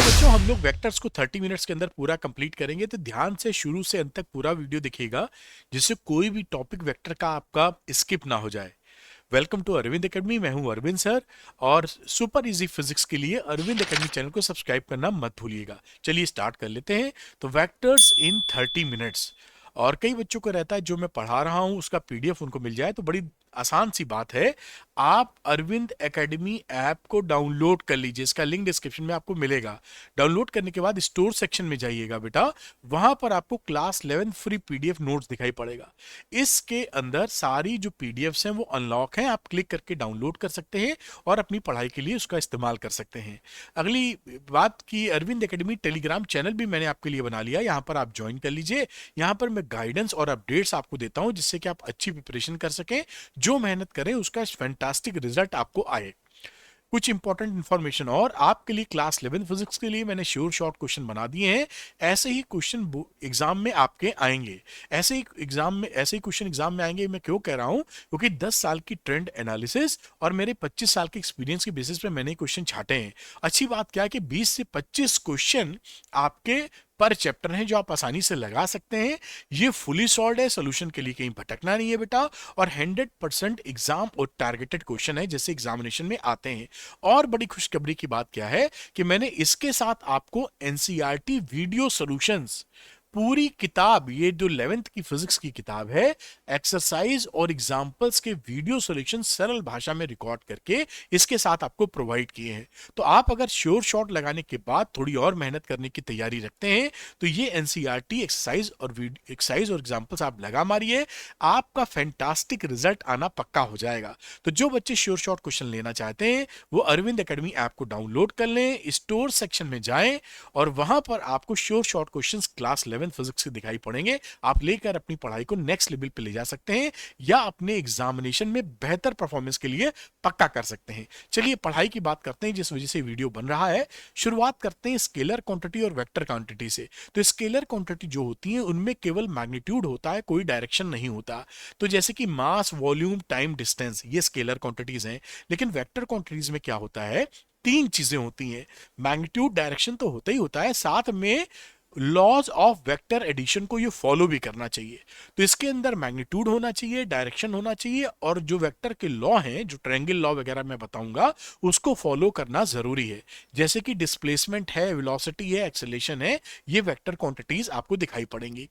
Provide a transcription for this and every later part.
बच्चों हम लोग वेक्टर्स को 30 मिनट्स के अंदर पूरा कंप्लीट करेंगे, तो ध्यान से शुरू से अंत तक पूरा वीडियो दिखेगा जिससे कोई भी टॉपिक वेक्टर का आपका स्किप ना हो जाए। वेलकम टू अरविंद एकेडमी, मैं हूं अरविंद सर। और सुपर इजी फिजिक्स के लिए अरविंद एकेडमी चैनल को सब्सक्राइब करना मत भूलिएगा। चलिए स्टार्ट कर लेते हैं। तो वेक्टर्स इन 30 मिनट्स, और कई बच्चों को रहता है जो मैं पढ़ा रहा हूं उसका पीडीएफ उनको मिल जाए, तो बड़ी आसान सी बात है। आप अरविंद एकेडमी ऐप को डाउनलोड कर लीजिए, इसका लिंक डिस्क्रिप्शन में आपको मिलेगा। डाउनलोड करने के बाद स्टोर सेक्शन में जाइएगा बेटा, वहां पर आपको क्लास 11 फ्री पीडीएफ नोट्स दिखाई पड़ेगा। इसके अंदर सारी जो पीडीएफ्स हैं वो अनलॉक हैं, आप क्लिक करके डाउनलोड कर सकते हैं और अपनी पढ़ाई के लिए उसका इस्तेमाल कर सकते हैं। अगली बात की, अरविंद एकेडमी टेलीग्राम चैनल भी मैंने आपके लिए बना लिया, यहाँ पर आप ज्वाइन कर लीजिए। यहाँ पर मैं गाइडेंस और अपडेट्स आपको देता हूँ जिससे कि आप अच्छी प्रिपरेशन कर सकें, जो मेहनत करें उसका फैंटास्टिक रिजल्ट आपको आए। कुछ इंपॉर्टेंट इंफॉर्मेशन और आपके लिए, क्लास 11 फिजिक्स के लिए मैंने श्योर शॉर्ट क्वेश्चन बना दिए हैं। ऐसे ही क्वेश्चन एग्जाम में आपके आएंगे, ऐसे ही क्वेश्चन एग्जाम में आएंगे। मैं क्यों कह रहा हूं, क्योंकि 10 साल की ट्रेंड एनालिसिस और मेरे 25 साल के एक्सपीरियंस के बेसिस पे मैंने क्वेश्चन छाटे हैं। अच्छी बात क्या है कि 20 से 25 क्वेश्चन आपके पर चैप्टर हैं जो आप आसानी से लगा सकते हैं। ये फुली सॉल्व है, सोल्यूशन के लिए कहीं भटकना नहीं है बेटा, और 100% एग्जाम और टारगेटेड क्वेश्चन है जैसे एग्जामिनेशन में आते हैं। और बड़ी खुशखबरी की बात क्या है कि मैंने इसके साथ आपको एनसीईआरटी वीडियो सॉल्यूशंस पूरी किताब, ये जो 11th की फिजिक्स की किताब है, एक्सरसाइज और एग्जाम्पल्स के वीडियो सॉल्यूशन सरल भाषा में रिकॉर्ड करके इसके साथ आपको प्रोवाइड किए हैं। तो आप अगर श्योर शॉट लगाने के बाद थोड़ी और मेहनत करने की तैयारी रखते हैं तो ये एनसीईआरटी एक्सरसाइज और एग्जाम्पल्स आप लगा मारिए, आपका फैंटास्टिक रिजल्ट आना पक्का हो जाएगा। तो जो बच्चे श्योर शॉट क्वेश्चन लेना चाहते हैं वो अरविंद एकेडमी ऐप को डाउनलोड कर लें, स्टोर सेक्शन में जाएं और वहां पर आपको sure short questions class 11 physics के दिखाई पड़ेंगे। आप लेकर अपनी पढ़ाई को नेक्स्ट लेवल पे ले जा सकते हैं या अपने एग्जामिनेशन में बेहतर परफॉर्मेंस के लिए पक्का कर सकते हैं। चलिए पढ़ाई की बात करते हैं जिस वजह से वीडियो बन रहा है। शुरुआत करते हैं स्केलर क्वांटिटी और वेक्टर क्वांटिटी से। तो स्केलर क्वांटिटी जो होती है उनमें केवल मैग्नीट्यूड होता है, कोई डायरेक्शन नहीं होता। तो जैसे कि मास, वॉल्यूम, टाइम, डिस्टेंस, ये स्केलर क्वांटिटीज हैं। लेकिन वेक्टर क्वांटिटीज में क्या होता है, तीन चीजें होती हैं। मैग्नीट्यूड, डायरेक्शन तो होता ही होता है, साथ में लॉज ऑफ वेक्टर एडिशन को ये फॉलो भी करना चाहिए। तो इसके अंदर मैग्नीट्यूड होना चाहिए, डायरेक्शन होना चाहिए, और जो वेक्टर के लॉ हैं, जो ट्रायंगल लॉ वगैरह मैं बताऊंगा, उसको फॉलो करना जरूरी है। जैसे कि डिस्प्लेसमेंट है, वेलोसिटी है, एक्सेलरेशन है, ये वेक्टर क्वांटिटीज आपको दिखाई पड़ेंगी।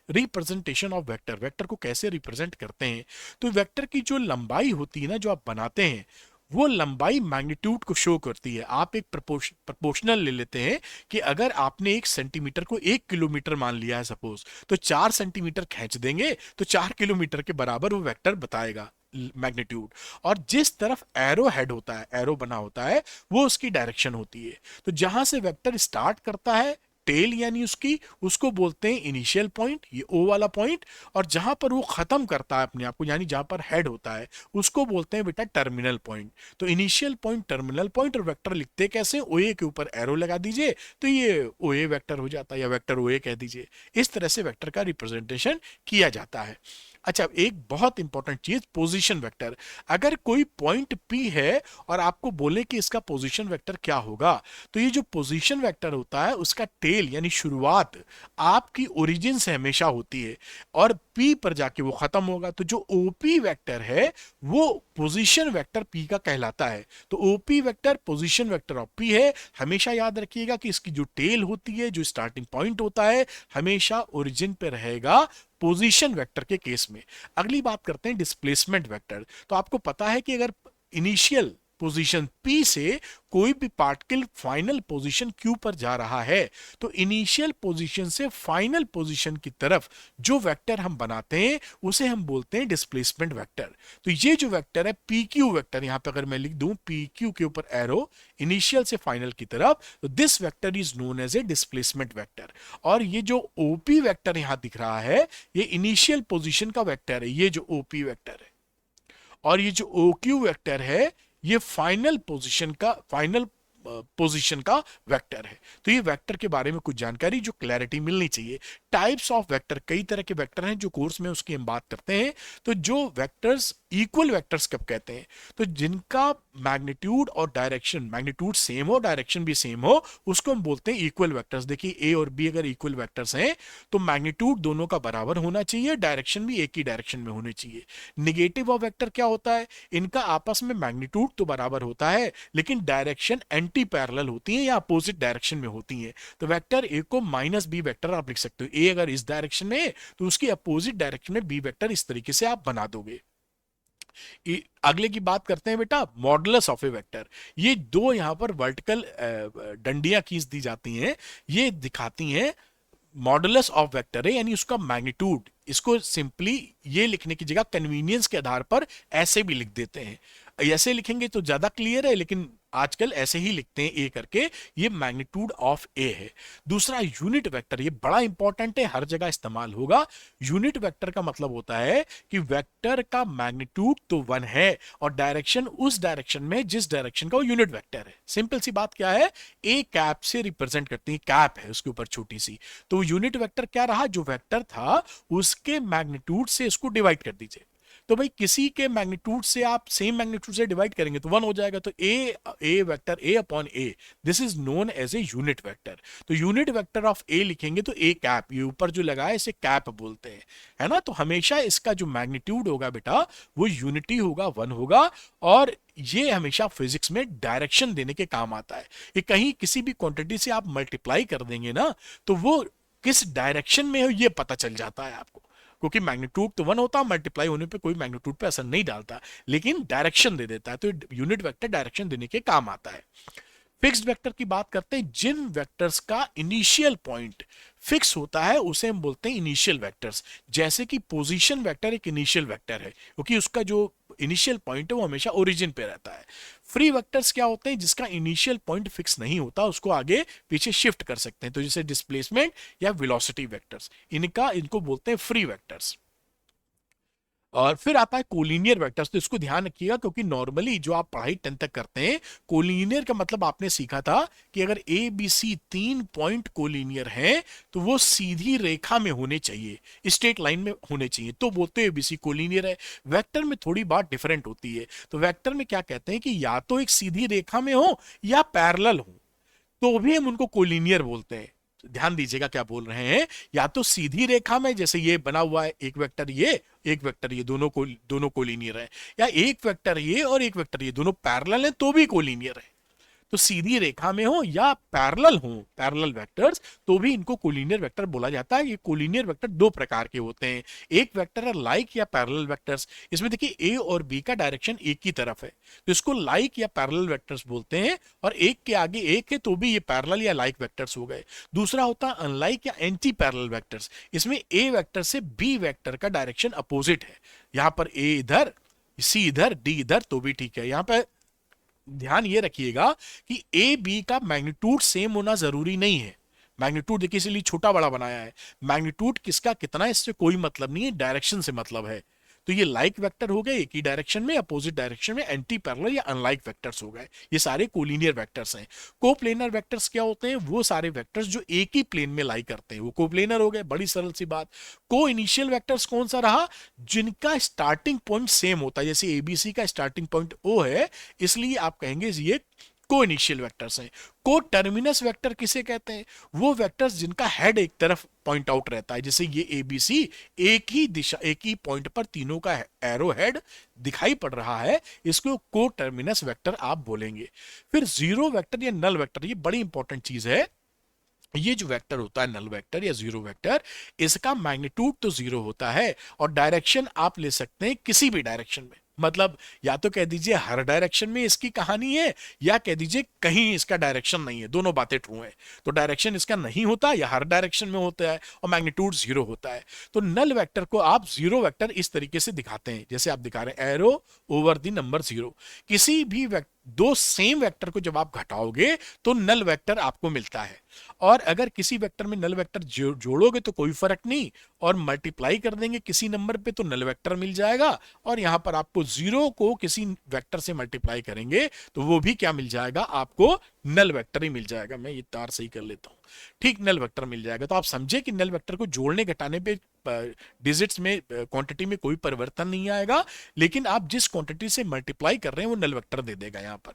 रिप्रेजेंटेशन ऑफ वेक्टर, वेक्टर को कैसे रिप्रेजेंट करते हैं, तो वेक्टर की जो लंबाई होती है ना, जो आप बनाते हैं, वो लंबाई मैग्नीट्यूड को शो करती है। आप एक प्रोपोर्शनल ले लेते हैं कि अगर आपने 1 सेंटीमीटर को 1 किलोमीटर मान लिया है सपोज, तो 4 सेंटीमीटर खींच देंगे तो 4 किलोमीटर के बराबर वो वेक्टर बताएगा मैग्नीट्यूड। और जिस तरफ एरो हेड होता है, एरो बना होता है, वो उसकी डायरेक्शन होती है। तो जहां से वेक्टर स्टार्ट करता है, टेल यानी उसकी, उसको बोलते हैं इनिशियल पॉइंट, ये ओ वाला पॉइंट। और जहां पर वो खत्म करता है अपने आप को, यानी जहां पर हेड होता है, उसको बोलते हैं बेटा टर्मिनल पॉइंट। तो इनिशियल पॉइंट, टर्मिनल पॉइंट, और वेक्टर लिखते कैसे, ओए के ऊपर एरो लगा दीजिए तो ये ओए वेक्टर हो जाता है, या वेक्टर ओए कह दीजिए। इस तरह से वेक्टर का रिप्रेजेंटेशन किया जाता है। अच्छा, एक बहुत इंपॉर्टेंट चीज, पोजीशन वेक्टर। अगर कोई पॉइंट पी है और आपको बोले कि इसका पोजीशन वेक्टर क्या होगा, तो ये जो पोजीशन वेक्टर होता है उसका टेल यानी शुरुआत आपकी ओरिजिन से हमेशा होती है और पी पर जाके वो खत्म होगा। तो जो ओपी वेक्टर है वो पोजीशन वेक्टर पी का कहलाता है। तो OP vector position vector of P है। हमेशा याद रखिएगा कि इसकी जो टेल होती है, जो स्टार्टिंग पॉइंट होता है, हमेशा ओरिजिन पे रहेगा पोजीशन वेक्टर के केस में। अगली बात करते हैं डिस्प्लेसमेंट वेक्टर। तो आपको पता है कि अगर इनिशियल पोजीशन P से कोई भी पार्टिकल फाइनल पोजीशन Q पर जा रहा है, तो इनिशियल पोजीशन से फाइनल पोजीशन की तरफ जो वेक्टर हम बनाते हैं उसे हम बोलते हैं डिस्प्लेसमेंट वेक्टर। तो ये जो वेक्टर है PQ वेक्टर, यहां पे अगर मैं लिख दूं PQ के ऊपर एरो इनिशियल से फाइनल की तरफ, तो this vector is known as a displacement vector. और ये जो OP वेक्टर यहां दिख रहा है, ये इनिशियल पोजीशन का वेक्टर है, ये जो OP वेक्टर है। और ये जो OQ वेक्टर है, ये फाइनल पोजीशन का वेक्टर है। तो ये वेक्टर के बारे में कुछ जानकारी जो क्लैरिटी मिलनी चाहिए। टाइप्स ऑफ वेक्टर, कई तरह के वेक्टर हैं जो कोर्स में उसकी हम बात करते हैं। तो जो वेक्टर्स इक्वल वेक्टर्स कब कहते हैं? तो जिनका मैग्नीट्यूड और डायरेक्शन, मैग्नीट्यूड सेम हो, डायरेक्शन भी सेम हो, उसको हम बोलते हैं इक्वल वेक्टर्स। देखिए ए और बी अगर इक्वल वेक्टर्स हैं तो मैग्नीट्यूड दोनों का बराबर होना चाहिए, डायरेक्शन भी एक ही डायरेक्शन में होनी चाहिए। निगेटिव ऑफ वेक्टर क्या होता है? इनका आपस में मैग्नीट्यूड तो बराबर होता है लेकिन डायरेक्शन एंटी पैरेलल होती है या अपोजिट डायरेक्शन में होती है। तो वेक्टर ए को माइनस बी वेक्टर आप लिख सकते हो। ए अगर इस डायरेक्शन में है तो उसकी अपोजिट डायरेक्शन में बी वेक्टर इस तरीके से आप बना दोगे। अगले की बात करते हैं बेटा, मॉडुलस ऑफ ए वेक्टर। ये दो यहां पर वर्टिकल डंडियां खींच दी जाती हैं, ये दिखाती हैं मॉडुलस ऑफ वेक्टर है यानी उसका मैग्नीट्यूड। इसको सिंपली ये लिखने की जगह कन्वीनियंस के आधार पर ऐसे भी लिख देते हैं। ऐसे लिखेंगे तो ज्यादा क्लियर है, लेकिन आजकल ऐसे ही लिखते हैं ए करके। ये मैग्नीट्यूड ऑफ ए है। दूसरा यूनिट वेक्टर, ये बड़ा इंपॉर्टेंट है, हर जगह इस्तेमाल होगा। यूनिट वेक्टर का मतलब होता है कि वेक्टर का मैग्नीट्यूड तो 1 है और डायरेक्शन उस डायरेक्शन में जिस डायरेक्शन का वो यूनिट वेक्टर है। सिंपल सी बात क्या है, ए कैप से रिप्रेजेंट करती है, कैप है उसके ऊपर छोटी सी, तो यूनिट वेक्टर क्या रहा? जो वेक्टर था उसके मैग्नीट्यूड से इसको डिवाइड कर दीजिए। तो भाई किसी के मैग्नीट्यूड से आप सेम मैग्नीट्यूड से डिवाइड करेंगे तो 1 हो जाएगा। तो A vector A upon A, this is known as a unit vector. तो यूनिट वेक्टर ऑफ ए लिखेंगे तो ए कैप, ये ऊपर जो लगा है इसे कैप बोलते हैं, है ना। तो हमेशा इसका जो मैग्नीट्यूड होगा बेटा वो यूनिटी होगा, 1 होगा। और ये हमेशा फिजिक्स में डायरेक्शन देने के काम आता है। ये कहीं किसी भी क्वांटिटी से आप मल्टीप्लाई कर देंगे ना तो वो किस डायरेक्शन में हो ये पता चल जाता है आपको, क्योंकि मैग्नीट्यूड तो 1 होता है, मल्टीप्लाई होने पे कोई मैग्नीट्यूड पे असर नहीं डालता, लेकिन डायरेक्शन दे देता है। तो यूनिट वेक्टर डायरेक्शन देने के काम आता है। फिक्स्ड वेक्टर की बात करते हैं, जिन वेक्टर्स का इनिशियल पॉइंट फिक्स होता है उसे हम बोलते हैं इनिशियल वेक्टर्स। जैसे कि पोजीशन वेक्टर एक इनिशियल वेक्टर है क्योंकि उसका जो इनिशियल पॉइंट है वो हमेशा ओरिजिन पे रहता है। फ्री वेक्टर्स क्या होते हैं? जिसका इनिशियल पॉइंट फिक्स नहीं होता, उसको आगे पीछे शिफ्ट कर सकते हैं। तो जैसे डिस्प्लेसमेंट या वेलोसिटी वेक्टर्स, इनको बोलते हैं फ्री वेक्टर्स। और फिर आता है कोलिनियर वेक्टर्स। तो इसको ध्यान रखिएगा क्योंकि नॉर्मली जो आप पढ़ाई 10 तक करते हैं, कोलिनियर का मतलब आपने सीखा था कि अगर A B C 3 point collinear हैं तो वो सीधी रेखा में होने चाहिए, स्ट्रेट लाइन में होने चाहिए, तो बोलते हैं एबीसी कोलिनियर है। वेक्टर में थोड़ी बात डिफरेंट होती है। तो वेक्टर में क्या कहते हैं कि या तो एक सीधी रेखा में हो या पैरेलल हो, तो भी हम उनको कोलिनियर बोलते हैं। ध्यान दीजिएगा क्या बोल रहे हैं, या तो सीधी रेखा में जैसे ये बना हुआ है, एक वेक्टर ये एक वेक्टर ये, दोनों कोलिनियर है, या एक वेक्टर ये और एक वेक्टर ये दोनों पैरेलल है तो भी कोलिनियर है। तो सीधी रेखा में हो या पैरेलल हो, पैरेलल वेक्टर्स, तो भी इनको कोलिनियर वेक्टर बोला जाता है। ये कोलिनियर वेक्टर दो प्रकार के होते हैं, एक वेक्टर है लाइक या पैरेलल वेक्टर्स। इसमें देखिए ए और बी का डायरेक्शन एक ही तरफ है तो इसको लाइक या पैरेलल वेक्टर्स बोलते हैं, और एक के आगे एक है तो भी ये पैरेलल या लाइक वेक्टर्स हो गए। दूसरा होता है अनलाइक या एंटी पैरेलल वेक्टर्स। इसमें ए वेक्टर से बी वेक्टर का डायरेक्शन अपोजिट है, यहां पर ए इधर, सी इधर, डी इधर तो भी ठीक है। यहां पर ध्यान ये रखिएगा कि ए बी का मैग्नीट्यूड सेम होना जरूरी नहीं है। मैग्नीट्यूड देखिए इसलिए छोटा बड़ा बनाया है, मैग्नीट्यूड किसका कितना इससे कोई मतलब नहीं है, डायरेक्शन से मतलब है। तो ये लाइक वेक्टर हो गए एक ही डायरेक्शन में, अपोजिट डायरेक्शन में एंटी पैरेलल या अनलाइक वेक्टर्स हो गए। ये सारे कोलिनियर वेक्टर्स हैं। कोप्लेनर वेक्टर्स क्या होते हैं? वो सारे वेक्टर्स जो एक ही प्लेन में लाई करते हैं वो कोप्लेनर हो गए। बड़ी सरल सी बात। को इनिशियल वेक्टर्स कौन सा रहा? जिनका स्टार्टिंग पॉइंट सेम होता है, जैसे एबीसी का स्टार्टिंग पॉइंट ओ है, इसलिए आप कहेंगे ये को इनिशियल वेक्टर्स हैं। को टर्मिनस वेक्टर किसे कहते हैं? वो वेक्टर्स जिनका हेड एक तरफ पॉइंट आउट रहता है, जैसे ये एबीसी एक ही दिशा एक ही पॉइंट पर तीनों का एरो हेड दिखाई पड़ रहा है, इसको को टर्मिनस वेक्टर आप बोलेंगे। फिर जीरो वेक्टर या नल वेक्टर, ये बड़ी इंपॉर्टेंट चीज है। ये जो वेक्टर होता है नल वेक्टर या जीरो वेक्टर, इसका मैग्नीट्यूड तो जीरो होता है और डायरेक्शन आप ले सकते हैं किसी भी डायरेक्शन में। मतलब या तो कह दीजिए हर डायरेक्शन में इसकी कहानी है, या कह दीजिए कहीं इसका डायरेक्शन नहीं है, दोनों बातें ट्रू है। तो डायरेक्शन इसका नहीं होता या हर डायरेक्शन में होता है और मैग्नीट्यूड जीरो होता है। तो नल वेक्टर को आप जीरो वेक्टर इस तरीके से दिखाते हैं, जैसे आप दिखा रहे हैं arrow over the number zero. किसी भी दो सेम वेक्टर को जब आप घटाओगे तो नल वेक्टर आपको मिलता है, और अगर किसी वेक्टर में नल वेक्टर जोड़ोगे तो कोई फर्क नहीं, और मल्टीप्लाई कर देंगे किसी नंबर पे तो नल वेक्टर मिल जाएगा। और यहां पर आपको जीरो को किसी वेक्टर से मल्टीप्लाई करेंगे तो वो भी क्या मिल जाएगा? आपको नल वेक्टर ही मिल जाएगा। मैं ये तार सही कर लेता हूं, ठीक, नल वेक्टर मिल जाएगा। तो आप समझे कि नल वेक्टर को जोड़ने घटाने पे डिजिट्स में क्वांटिटी में कोई परिवर्तन नहीं आएगा, लेकिन आप जिस क्वांटिटी से मल्टीप्लाई कर रहे हैं वो नल वेक्टर दे देगा यहाँ पर।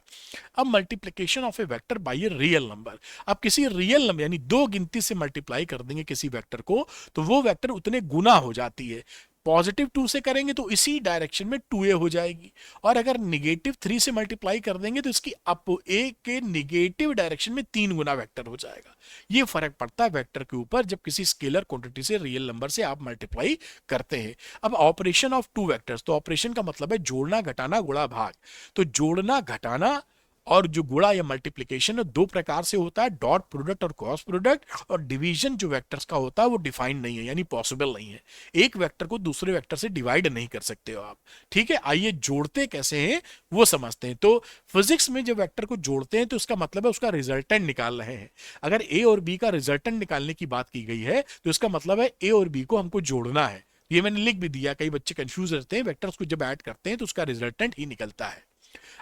अब multiplication of A vector by a real number, आप किसी रियल नंबर यानी दो गिनती से मल्टीप्लाई कर देंगे किसी वेक्टर को तो वो वेक्टर उतने गुना हो जाती है। +2 से करेंगे तो इसी डायरेक्शन में 2a हो जाएगी, और अगर -3 से मल्टीप्लाई कर देंगे तो इसकी अप a के निगेटिव डायरेक्शन में 3 गुना वेक्टर हो जाएगा। ये फर्क पड़ता है वेक्टर के ऊपर जब किसी स्केलर क्वांटिटी से रियल नंबर से आप मल्टीप्लाई करते हैं। अब ऑपरेशन ऑफ टू वेक्टर्स, तो ऑपरेशन का मतलब है जोड़ना घटाना गुणा भाग। तो जोड़ना घटाना और जो गुणा या मल्टीप्लिकेशन है दो प्रकार से होता है, डॉट प्रोडक्ट और क्रॉस प्रोडक्ट। और डिवीजन जो वेक्टर्स का होता है वो डिफाइंड नहीं है, यानी पॉसिबल नहीं है। एक वेक्टर को दूसरे वेक्टर से डिवाइड नहीं कर सकते हो आप। ठीक है, आइए जोड़ते कैसे हैं वो समझते हैं। तो फिजिक्स में जब वेक्टर को जोड़ते हैं तो उसका मतलब है उसका रिजल्टेंट निकाल रहे हैं। अगर ए और बी का रिजल्टेंट निकालने की बात की गई है तो इसका मतलब है ए और बी को हमको जोड़ना है। ये मैंने लिख भी दिया, कई बच्चे कंफ्यूज रहते हैं, वेक्टर्स को जब ऐड करते हैं तो उसका रिजल्टेंट ही निकलता है।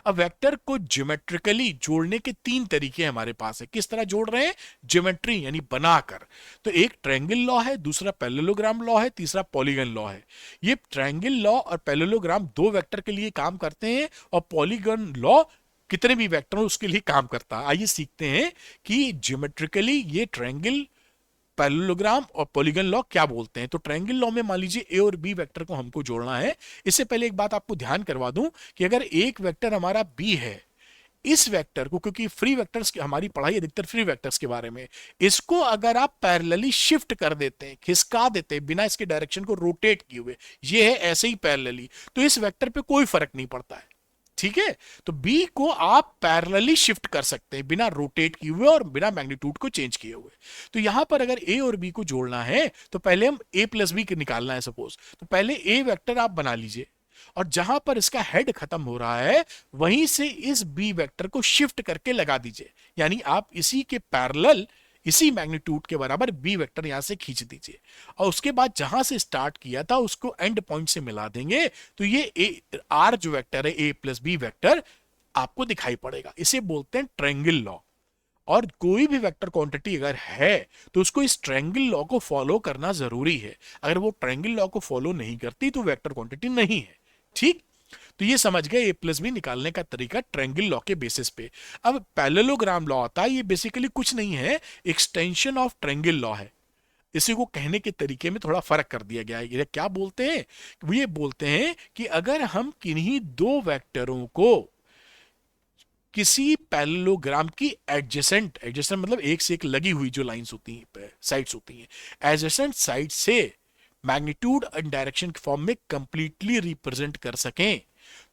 अब वेक्टर को ज्योमेट्रिकली जोड़ने के 3 तरीके हमारे पास है। किस तरह जोड़ रहे हैं? ज्योमेट्री यानी बनाकर। तो एक ट्रायंगल लॉ है, दूसरा पैरेललोग्राम लॉ है, तीसरा पॉलीगन लॉ है। ये ट्रायंगल लॉ और पैरेललोग्राम दो वेक्टर के लिए काम करते हैं और पॉलीगन लॉ कितने भी वेक्टर हो उसके लिए काम करता है। आइए सीखते हैं कि ज्योमेट्रिकली ये ट्रायंगल, पैरेललोग्राम और पॉलीगन लॉ क्या बोलते हैं। तो ट्रायंगल लॉ में मान लीजिए ए और बी वेक्टर को हमको जोड़ना है। इससे पहले एक बात आपको ध्यान करवा दूं कि अगर एक वेक्टर हमारा बी है, इस वेक्टर को, क्योंकि फ्री वेक्टर्स की हमारी पढ़ाई अधिकतर फ्री वेक्टर्स के बारे में, इसको अगर आप पैरेलली शिफ्ट कर देते हैं, खिसका देते हैं बिना इसके डायरेक्शन को रोटेट किए हुए, ये है ऐसे ही पैरेलली, तो इस वेक्टर पे कोई फर्क नहीं पड़ता है। ठीक है, तो बी को आप पैरेलली शिफ्ट कर सकते हैं बिना रोटेट किए हुए और बिना मैग्नीट्यूड को चेंज किए हुए। तो यहां पर अगर ए और बी को जोड़ना है तो पहले हम a प्लस बी निकालना है सपोज, तो पहले ए वेक्टर आप बना लीजिए और जहां पर इसका हेड खत्म हो रहा है वहीं से इस बी वेक्टर को शिफ्ट करके लगा दीजिए, यानी आप इसी के पैरेलल इसी मैग्नीट्यूड के बराबर बी वेक्टर यहां से खींच दीजिए और उसके बाद जहां से स्टार्ट किया था उसको एंड पॉइंट से मिला देंगे। तो ये ए आर जो वेक्टर है ए प्लस बी वेक्टर आपको दिखाई पड़ेगा। इसे बोलते हैं ट्रायंगल लॉ। और कोई भी वेक्टर क्वांटिटी अगर है तो उसको इस ट्रायंगल लॉ को फॉलो करना जरूरी है। अगर वो ट्रायंगल लॉ को फॉलो नहीं करती तो वेक्टर क्वांटिटी नहीं है। ठीक, तो ये समझ गए ए प्लस बी निकालने का तरीका ट्रायंगल लॉ के बेसिस पे। अब पैरेललोग्राम लॉ आता है, ये बेसिकली कुछ नहीं है, एक्सटेंशन ऑफ ट्रायंगल लॉ है। इसी को कहने के तरीके में थोड़ा फर्क कर दिया गया है। ये क्या बोलते हैं? ये बोलते हैं कि अगर हम किन्हीं दो वेक्टरों को किसी पैरेललोग्राम की एडजेसेंट, एडजेसेंट मतलब एक से एक लगी हुई जो लाइंस होती हैं, साइड्स होती हैं, एडजेसेंट साइड से मैग्नीट्यूड एंड डायरेक्शन के फॉर्म में कंप्लीटली रिप्रेजेंट कर सकें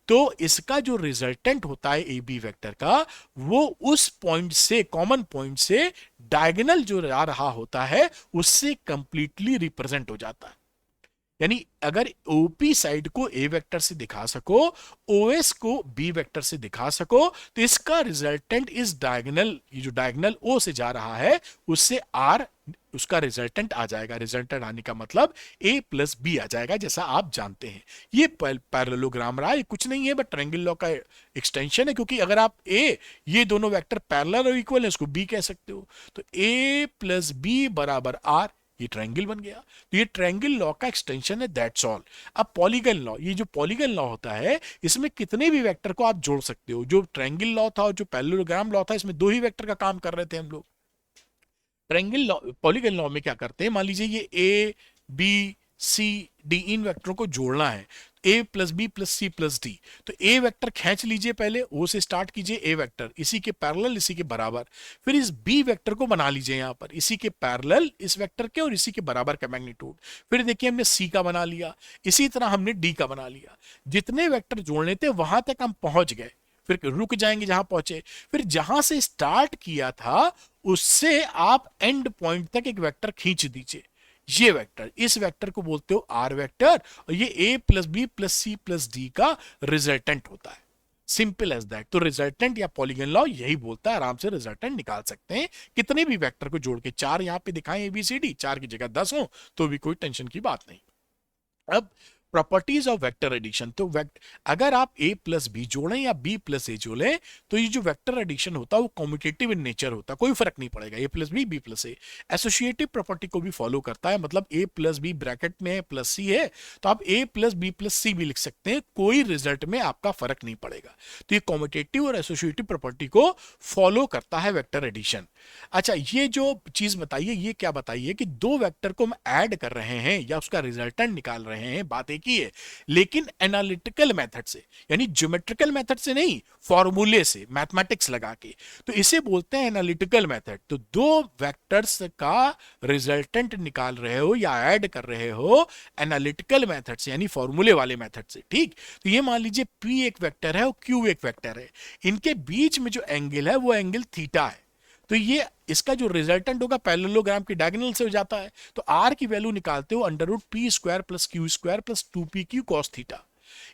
तो इसका जो रिजल्टेंट होता है ए बी वेक्टर का वो उस पॉइंट से, कॉमन पॉइंट से डायगोनल जो आ रहा होता है उससे कंप्लीटली रिप्रेजेंट हो जाता है। यानी अगर ओपी साइड को ए वेक्टर से दिखा सको, ओएस को बी वेक्टर से दिखा सको, तो इसका रिजल्टेंट इस डायगोनल, ये जो डायगोनल ओ से जा रहा है उससे आर उसका रिजल्टेंट आ जाएगा। रिजल्टेंट आने का मतलब ए प्लस बी आ जाएगा, जैसा आप जानते हैं। ये पैरेललोग्राम रहा, ये कुछ नहीं है बट ट्रायंगल लॉ का एक्सटेंशन है। क्योंकि अगर आप ए, ये दोनों वेक्टर पैरेलल और इक्वल है, इसको बी कह सकते हो, तो ए प्लस बी बराबर आर, ये ट्रायंगल बन गया। तो ये ट्रायंगल लॉ का एक्सटेंशन है, दैट्स ऑल। अब पॉलीगन लॉ, ये जो पॉलीगन लॉ होता है इसमें कितने भी वेक्टर को आप जोड़ सकते हो। जो ट्रायंगल लॉ था और जो पैरेललोग्राम लॉ था इसमें दो ही वेक्टर का काम कर रहे थे हम लोग। ट्रायंगल लॉ, पॉलीगन लॉ में क्या करते हैं, मान लीजिए ये ए बी सी डी इन वेक्टरों को जोड़ना है, A plus B plus C plus D. तो ए वेक्टर खींच लीजिए, पहले ओ से स्टार्ट कीजिए, ए वेक्टर इसी के पैरेलल इसी के बराबर, फिर इस बी वेक्टर को बना लीजिए यहां पर इसी के पैरेलल इस वेक्टर के और इसी के बराबर का मैग्नीट्यूड। फिर देखिए हमने सी का बना लिया, इसी तरह हमने डी का बना लिया। जितने वेक्टर जोड़ने थे वहां तक हम पहुंच गए, फिर रुक जाएंगे जहां पहुंचे, फिर जहां से स्टार्ट किया था उससे आप एंड पॉइंट तक एक वेक्टर खींच दीजिए। ये वेक्टर, इस वेक्टर को बोलते हो आर वेक्टर, और ये A plus B plus C plus D का रिजल्टेंट होता है। Simple as that. तो रिजल्टेंट या पॉलीगन लॉ यही बोलता है, आराम से रिजल्टेंट निकाल सकते हैं कितने भी वेक्टर को जोड़ के। 4 यहां पे दिखाएं एबीसीडी, 4 की जगह 10 हो तो भी कोई टेंशन की बात नहीं। अब प्रॉपर्टीज ऑफ वेक्टर एडिशन। तो अगर आप a प्लस बी जोड़ें या b प्लस ए जोड़ें तो ये जो वेक्टर एडिशन होता है वो कॉम्यूटेटिव इन नेचर होता है, कोई फर्क नहीं पड़ेगा, a plus B, b plus A. Associative property को भी फॉलो करता है, मतलब a प्लस बी ब्रैकेट में प्लस सी है तो आप a plus B plus C भी लिख सकते हैं, कोई रिजल्ट में आपका फर्क नहीं पड़ेगा। तो ये कॉम्यूटेटिव और एसोसिएटिव प्रॉपर्टी को फॉलो करता है वेक्टर एडिशन। अच्छा, ये जो चीज बताइए, ये क्या बताइए कि दो वेक्टर को हम ऐड कर रहे हैं या उसका रिजल्टेंट निकाल रहे हैं, बात एक ही है, लेकिन एनालिटिकल मेथड से, यानी ज्योमेट्रिकल मेथड से नहीं, फॉर्मूले से, मैथमेटिक्स लगा के, तो इसे बोलते हैं एनालिटिकल मेथड। तो दो वेक्टर्स का रिजल्टेंट निकाल रहे हो या ऐड कर रहे हो एनालिटिकल मेथड से, यानी फॉर्मूले वाले मेथड से, ठीक। तो ये मान लीजिए P एक वेक्टर है और Q एक वेक्टर है, इनके बीच में जो एंगल है वो एंगल थीटा है। तो ये इसका जो रिजल्टेंट होगा पैरेललोग्राम की डायगोनल से हो जाता है। तो r की वैल्यू निकालते हो under root P square plus Q square plus 2pq cos theta.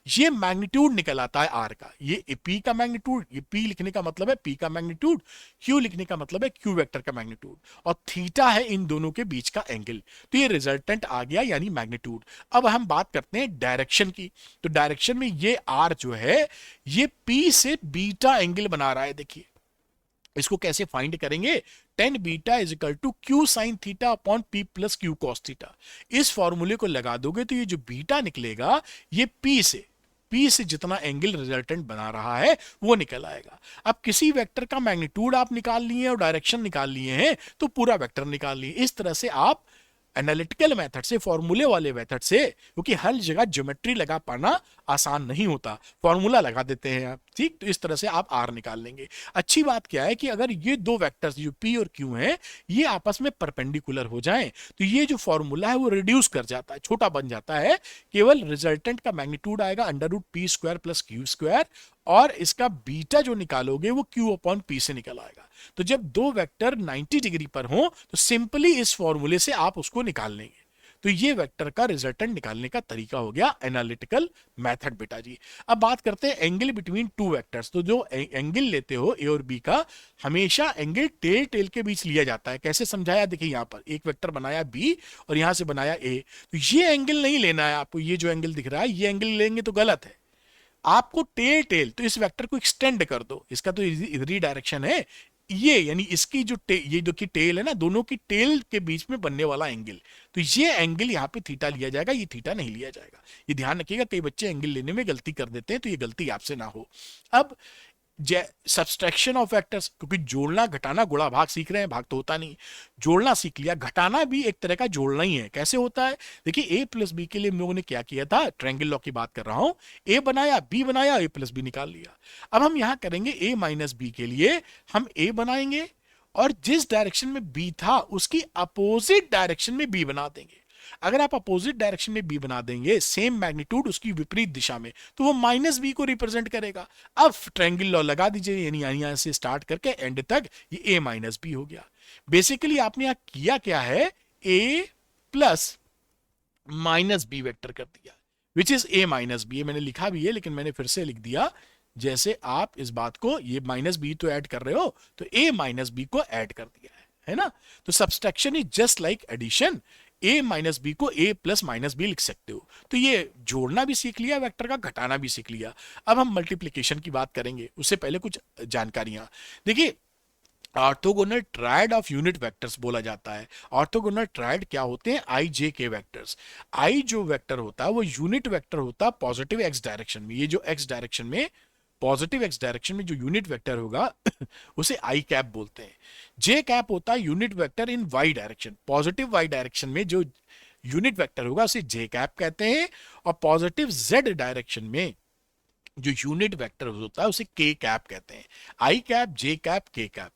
ये मैग्नीट्यूड निकल आता है r का, ये p का मैग्नीट्यूड, ये p लिखने का मतलब है p का मैग्नीट्यूड, q लिखने का मतलब है q वेक्टर का मैग्नीट्यूड, और थीटा है इन दोनों के बीच का एंगल। तो ये रिजल्टेंट आ गया, यानी मैग्नीट्यूड। अब हम बात करते हैं डायरेक्शन की। तो डायरेक्शन में ये r जो है ये p से बीटा एंगल बना रहा है। देखिए इसको कैसे फाइंड करेंगे, tan beta is equal to Q sine theta upon P plus Q cos theta. इस फॉर्मूले को लगा दोगे तो ये जो बीटा निकलेगा ये पी से जितना एंगल रिजल्टेंट बना रहा है वो निकल आएगा। अब किसी वेक्टर का मैग्नीट्यूड आप निकाल लिए और डायरेक्शन निकाल लिए हैं तो पूरा वेक्टर निकाल लिए। इस तरह से आप एनालिटिकल मेथड से, फॉर्मूले वाले मेथड से, क्योंकि हर जगह ज्योमेट्री लगा पाना आसान नहीं होता, फॉर्मूला लगा देते हैं आप, ठीक। तो इस तरह से आप आर निकाल लेंगे। अच्छी बात क्या है कि अगर ये दो वेक्टर्स जो पी और क्यू हैं ये आपस में परपेंडिकुलर हो जाएं तो ये जो फॉर्मूला है वो रिड्यूस कर जाता है, छोटा बन जाता है। केवल रिजल्टेंट का मैग्नीट्यूड आएगा under root P square plus Q square, और इसका बीटा जो निकालोगे वो q अपॉन पी से निकल आएगा। तो जब दो वेक्टर 90 डिग्री पर हो तो सिंपली इस फॉर्मूले से आप उसको निकाल लेंगे। तो ये वेक्टर का रिजल्टेंट निकालने का तरीका हो गया एनालिटिकल मेथड बेटा जी। अब बात करते हैं एंगल बिटवीन टू वेक्टर्स। तो जो एंगल लेते हो ए और बी का, हमेशा एंगल टेल टेल के बीच लिया जाता है। कैसे समझाया, देखिए यहां पर एक वेक्टर बनाया बी और यहां से बनाया ए, तो ये एंगल नहीं लेना है आपको, ये जो एंगल दिख रहा है ये एंगल लेंगे तो गलत है। आपको टेल टेल, तो इस वेक्टर को एक्सटेंड कर दो, इसका तो इधर ही डायरेक्शन है, ये यानी इसकी जो ये जो की टेल है ना, दोनों की टेल के बीच में बनने वाला एंगल, तो ये एंगल यहाँ पे थीटा लिया जाएगा, ये थीटा नहीं लिया जाएगा। ये ध्यान रखिएगा, कई बच्चे एंगल लेने में गलती कर देते हैं, तो ये गलती आपसे ना हो। अब सब्सट्रैक्शन ऑफ वेक्टर्स, क्योंकि जोड़ना घटाना गुणा भाग सीख रहे हैं, भाग तो होता नहीं, जोड़ना सीख लिया, घटाना भी एक तरह का जोड़ना ही है। कैसे होता है, देखिए ए प्लस बी के लिए हम लोगों ने क्या किया था, ट्रायंगल लॉ की बात कर रहा हूं, ए बनाया बी बनाया, ए प्लस बी निकाल लिया। अब हम यहां करेंगे ए माइनस बी के लिए हम ए बनाएंगे और जिस डायरेक्शन में बी था उसकी अपोजिट डायरेक्शन में बी बना देंगे। अगर आप अपोजिट डायरेक्शन में बी बना देंगे सेम मैग्नीट्यूड उसकी विपरीत दिशा में, तो वो माइनस बी को रिप्रेजेंट करेगा। अब ट्रायंगल लॉ लगा दीजिए, यानी यहां से स्टार्ट करके एंड तक ये ए माइनस बी हो गया। बेसिकली आपने यहां किया क्या है, A plus minus B vector कर दिया, which is A minus B. मैंने लिखा भी है लेकिन मैंने फिर से लिख दिया, जैसे आप इस बात को, ये माइनस बी तो ऐड कर रहे हो तो ए माइनस बी को ऐड कर दिया है ना। तो subtraction is just like addition, A minus B को ए प्लस माइनस बी लिख सकते हो। तो ये जोड़ना भी सीख लिया वेक्टर का, घटाना भी सीख लिया। अब हम मल्टीप्लिकेशन की बात करेंगे, उससे पहले कुछ जानकारियां देखिए। Orthogonal triad of unit vectors बोला जाता है। ऑर्थोगोनल ट्रायड क्या होते हैं, आई जे के वेक्टर्स। आई जो वेक्टर होता है वो यूनिट वेक्टर होता है पॉजिटिव एक्स डायरेक्शन में। ये जो एक्स डायरेक्शन में, पॉजिटिव एक्स डायरेक्शन में जो यूनिट वेक्टर होगा उसे आई कैप बोलते हैं। जे कैप होता है unit vector in Y direction. Positive Y direction में जो यूनिट वेक्टर होगा उसे जे कैप कहते हैं, और पॉजिटिव जेड डायरेक्शन में जो यूनिट वेक्टर होता है उसे के कैप कहते हैं। आई कैप, जे कैप, के कैप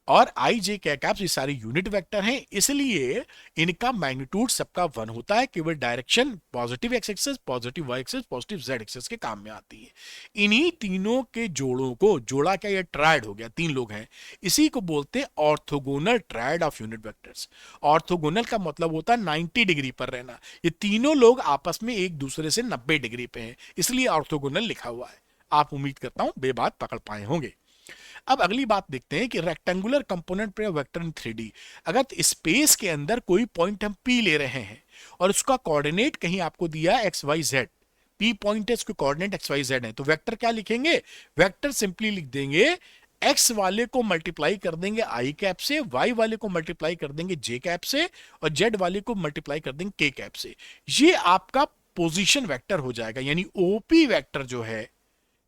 और आई जे के कैप्स ये सारे यूनिट वेक्टर हैं, इसलिए इनका मैग्नीट्यूड सबका 1 होता है। केवल direction positive X axis, positive Y axis, positive Z axis के काम में आती है। इन्हीं तीनों के जोड़ों को, जोड़ा क्या, ये ट्रायड हो गया, 3 लोग हैं, इसी को बोलते हैं orthogonal triad of unit vectors. Orthogonal का मतलब होता है 90 डिग्री पर रहना। ये तीनों लोग आपस में एक दूसरे से 90 डिग्री पे हैं, इसलिए ऑर्थोगोनल लिखा हुआ है। आप उम्मीद करता हूं बेबात पकड़ पाए होंगे। अब अगली बात देखते हैं कि रेक्टेंगुलर कंपोनेंट पे वेक्टर इन 3D, अगर स्पेस के अंदर कोई पॉइंट हम P ले रहे हैं और उसका कोऑर्डिनेट कहीं आपको दिया X Y Z, P point है, उसके कोऑर्डिनेट एक्स वाई जेड है, तो वेक्टर क्या लिखेंगे? वेक्टर सिंपली लिख देंगे एक्स वाले को मल्टीप्लाई कर देंगे आई कैप से, वाई वाले को मल्टीप्लाई कर देंगे जे कैप से, और जेड वाले को मल्टीप्लाई कर देंगे के कैप से। ये आपका पोजीशन वेक्टर हो जाएगा, यानी ओपी वेक्टर जो है,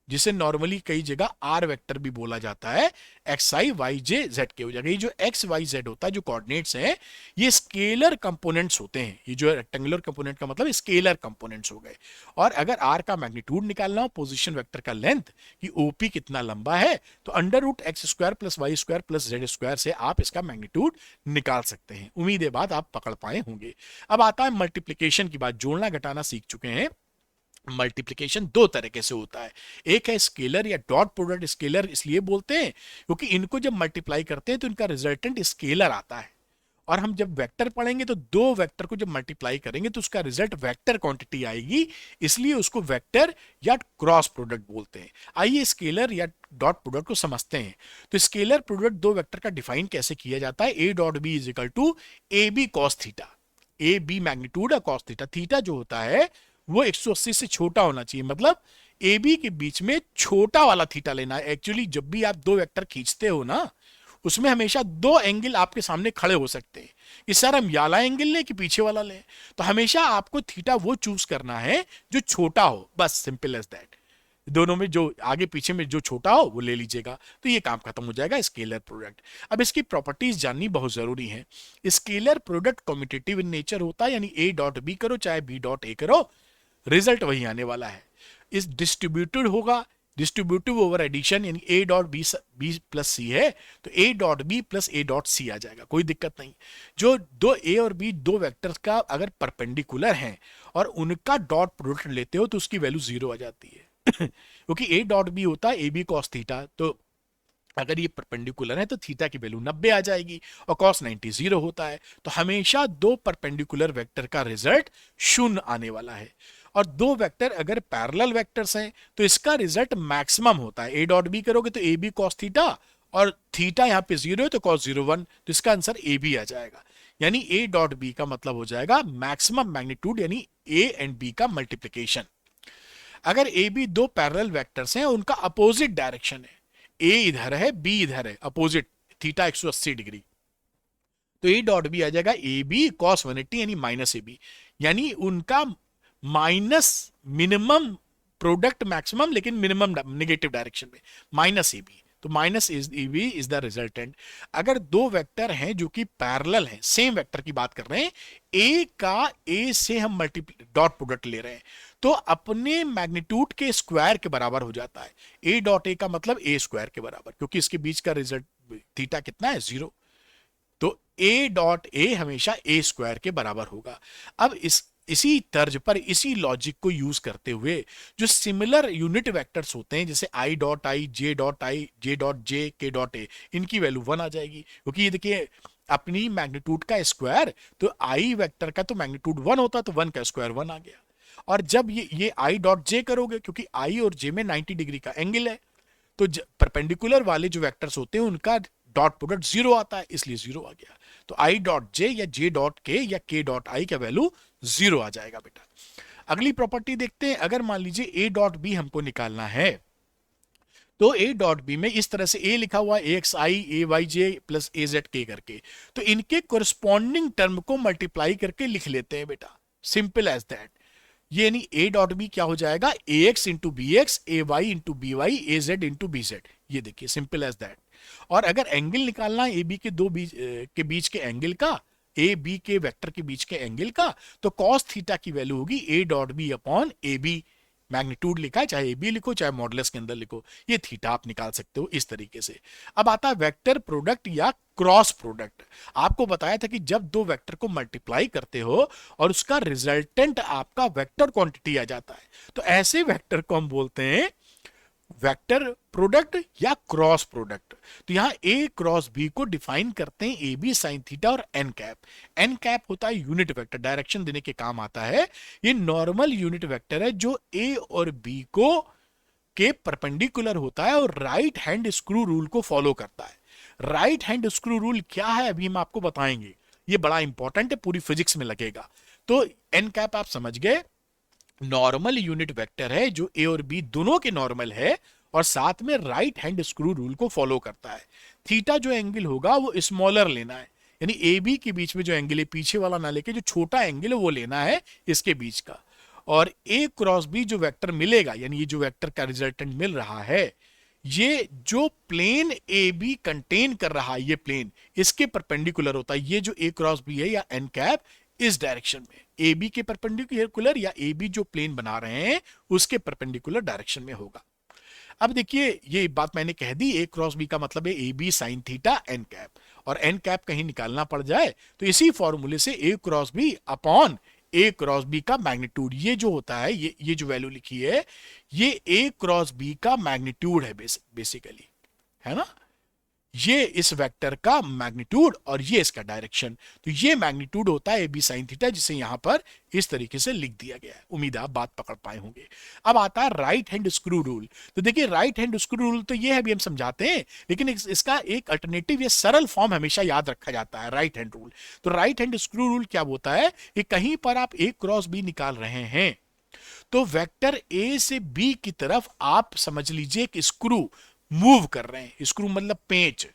जिसे नॉर्मली कई जगह आर वेक्टर भी बोला जाता है, एक्स आई वाई जे जेड के हो जाएगा। ये जो एक्स वाई जेड होता है, जो कोऑर्डिनेट्स हैं, ये स्केलर कंपोनेंट्स होते हैं। ये जो रेक्टेंगुलर कंपोनेंट का मतलब स्केलर कंपोनेंट्स हो गए। और अगर आर का मैग्नीट्यूड निकालना हो, पोजीशन वेक्टर का लेंथ, कि ओपी कितना लंबा है, तो under root X square plus Y square plus Z square से आप इसका मैग्नीट्यूड निकाल सकते हैं। उम्मीद है बात आप पकड़ पाए होंगे। अब आता है मल्टीप्लीकेशन की बात। जोड़ना घटाना सीख चुके हैं। मल्टीप्लिकेशन दो तरीके से होता है। एक है स्केलर या डॉट प्रोडक्ट। स्केलर इसलिए बोलते हैं क्योंकि इनको जब मल्टीप्लाई करते हैं तो इनका रिजल्टेंट स्केलर आता है। और हम जब वेक्टर पढ़ेंगे तो दो वेक्टर को जब मल्टीप्लाई करेंगे तो उसका रिजल्ट वेक्टर क्वांटिटी आएगी, इसलिए उसको वेक्टर या क्रॉस प्रोडक्ट बोलते हैं। आइए स्केलर या डॉट प्रोडक्ट को समझते हैं। तो स्केलर प्रोडक्ट दो वेक्टर का डिफाइन कैसे किया जाता है? A dot B is equal to A B cos theta. A B magnitude है, कॉस थीटा, थीटा जो होता है वो 180 से छोटा होना चाहिए। मतलब ए बी के बीच में छोटा वाला थीटा लेना है। एक्चुअली जब भी आप दो वेक्टर खींचते हो ना, उसमें हमेशा दो एंगल आपके सामने खड़े हो सकते हैं कि सर हम ये वाला एंगल लें कि पीछे वाला लें। तो हमेशा आपको थीटा वो चूज करना है जो छोटा हो, बस सिंपल एज दैट। दोनों में जो आगे पीछे में जो छोटा हो वो ले लीजिएगा, तो ये काम खत्म हो जाएगा स्केलर प्रोडक्ट। अब इसकी प्रॉपर्टीज जाननी बहुत जरूरी है। Scalar product commutative in nature होता है, यानी ए डॉट बी करो चाहे बी डॉट ए करो, रिजल्ट वही आने वाला है। इस डिस्ट्रीब्यूटेड होगा, डिस्ट्रीब्यूटिव ओवर एडिशन, यानी A dot B B plus C है तो A dot B plus A dot C आ जाएगा, कोई दिक्कत नहीं। जो दो ए और बी दो वेक्टर्स का अगर परपेंडिकुलर हैं और उनका डॉट प्रोडक्ट लेते हो तो उसकी वैल्यू जीरो आ जाती है क्योंकि ए डॉट बी होता है ए बी कॉस थीटा, तो अगर ये परपेंडिकुलर है तो थीटा की वैल्यू 90 आ जाएगी और cos 90 जीरो होता है। तो हमेशा दो परपेंडिकुलर वेक्टर का रिजल्ट शून्य आने वाला है। और दो वेक्टर अगर पैरेलल वेक्टर्स हैं तो इसका रिजल्ट मैक्सिमम होता है। ए डॉट बी करोगे तो ए बी कॉस थीटा, और थीटा यहाँ पे जीरो है तो cos 01, तो इसका आंसर ए बी आ जाएगा। यानी ए डॉट बी का मतलब हो जाएगा मैक्सिमम मैग्नीट्यूड, यानी ए एंड बी का मल्टीप्लीकेशन। अगर ए बी दो पैरेलल वेक्टर्स हैं, उनका अपोजिट डायरेक्शन है, ए इधर है बी इधर है, अपोजिट, थीटा 180 डिग्री, तो ए डॉट बी आ जाएगा ए बी कॉस 180 यानी माइनस ए बी। यानी उनका माइनस मिनिमम प्रोडक्ट मैक्सिमम, लेकिन मिनिमम नेगेटिव डायरेक्शन में, माइनस ए बी, तो minus A B is the resultant. अगर दो वेक्टर हैं जो कि पैरेलल हैं, सेम वेक्टर की बात कर रहे हैं, ए का ए से हम मल्टीप्लाई डॉट प्रोडक्ट ले रहे हैं, तो अपने मैग्नीट्यूड के स्क्वायर के बराबर हो जाता है। ए डॉट ए का मतलब ए स्क्वायर के बराबर, क्योंकि इसके बीच का रिजल्ट थीटा कितना है, जीरो, तो ए डॉट ए हमेशा ए स्क्वायर के बराबर होगा। अब इसी तर्ज पर, इसी लॉजिक को यूज करते हुए जो सिमिलर यूनिट वेक्टर्स होते हैं, जैसे I dot I, J dot I, J dot J, के डॉट ए, इनकी वैल्यू 1 आ जाएगी, क्योंकि ये देखिए अपनी मैग्नीट्यूड का स्क्वायर, तो आई वेक्टर का तो मैग्नीट्यूड 1 होता, तो 1 का स्क्वायर 1 आ गया। और जब ये आई डॉट जे करोगे, क्योंकि आई और जे में 90 डिग्री का एंगल है, तो परपेंडिकुलर वाले जो वेक्टर्स होते हैं उनका डॉट प्रोडक्ट जीरो आता है, इसलिए जीरो आ गया। तो आई डॉट जे या जे डॉट के या के डॉट आई का वैल्यू जीरो आ जाएगा बेटा। अगली प्रॉपर्टी देखते हैं। अगर मान लीजिए ए डॉट बी हमको निकालना है, तो ए डॉट बी में इस तरह से ए लिखा हुआ ए एक्स आई ए वाई जे प्लस ए जेड के करके, तो इनके कोरस्पॉन्डिंग टर्म को मल्टीप्लाई करके लिख लेते हैं बेटा, सिंपल एज दैट। ये यानी ए डॉट बी क्या हो जाएगा, ए एक्स इंटू बी एक्स, ए वाई इंटू बी वाई, ए जेड इंटू बी जेड। ये देखिए सिंपल एज दैट। और अगर एंगल निकालना है ए बी के के बीच के एंगल का, ए बी के वेक्टर के बीच के एंगल का, तो कॉस थीटा की वैल्यू होगी A dot B upon A B. Magnitude लिखा है, चाहे ए बी लिखो चाहे मॉडुलस के अंदर लिखो, ये थीटा आप निकाल सकते हो इस तरीके से। अब आता है वेक्टर प्रोडक्ट या क्रॉस प्रोडक्ट। आपको बताया था कि जब दो वेक्टर को मल्टीप्लाई करते हो और उसका रिजल्टेंट आपका वेक्टर क्वांटिटी आ जाता है, तो ऐसे वेक्टर को हम बोलते हैं वेक्टर प्रोडक्ट या क्रॉस प्रोडक्ट। तो यहां ए क्रॉस बी को डिफाइन करते हैं ए बी साइन थीटा और एन कैप। एन कैप होता है यूनिट वेक्टर, डायरेक्शन देने के काम आता है। ये नॉर्मल यूनिट वेक्टर है जो ए और बी को के परपेंडिकुलर होता है और राइट हैंड स्क्रू रूल को फॉलो करता है। राइट हैंड स्क्रू रूल क्या है अभी हम आपको बताएंगे, ये बड़ा इंपॉर्टेंट है, पूरी फिजिक्स में लगेगा। तो एन कैप आप समझ गए, नॉर्मल यूनिट वेक्टर है जो ए और बी दोनों के नॉर्मल है और साथ में राइट हैंड स्क्रू रूल को फॉलो करता है। थीटा जो एंगल होगा वो स्मॉलर लेना है, यानी ए बी के बीच में जो एंगल है पीछे वाला ना लेके जो छोटा एंगल है वो लेना है इसके बीच का। और ए क्रॉस बी जो वेक्टर मिलेगा, यानी ये जो वेक्टर का रिजल्टेंट मिल रहा है, ये जो प्लेन ए बी कंटेन कर रहा है, ये प्लेन इसके परपेंडिकुलर होता है। ये जो ए क्रॉस बी है या एन कैप इस डायरेक्शन में ए बी के परपेंडिकुलर या ए बी जो प्लेन बना रहे हैं उसके परपेंडिकुलर डायरेक्शन में होगा। अब देखिए ये बात मैंने कह दी, ए क्रॉस बी का मतलब है A B sine theta n cap, और एन कैप कहीं निकालना पड़ जाए तो इसी फॉर्मूले से A cross B upon A cross B का मैग्नीट्यूड, ये जो होता है ये जो वैल्यू लिखी है ये ए क्रॉस बी का मैग्नीट्यूड है बेसिकली, है ना, ये इस वेक्टर का मैग्नीट्यूड और ये इसका डायरेक्शन। तो ये मैग्नीट्यूड होता है ए बी साइन थीटा, जिसे यहां पर इस तरीके से लिख दिया गया है। उम्मीद है आप बात पकड़ पाए होंगे। अब आता है राइट हैंड स्क्रू रूल। तो देखिए राइट हैंड स्क्रू रूल तो ये है अभी हम समझाते हैं, लेकिन इसका एक अल्टरनेटिव या सरल फॉर्म हमेशा याद रखा जाता है, राइट हैंड रूल। तो राइट हैंड स्क्रू रूल क्या होता है कि कहीं पर आप ए क्रॉस बी निकाल रहे हैं तो वेक्टर ए से बी की तरफ आप समझ लीजिए एक स्क्रू मूव कर रहे हैं। स्क्रू मतलब पेंच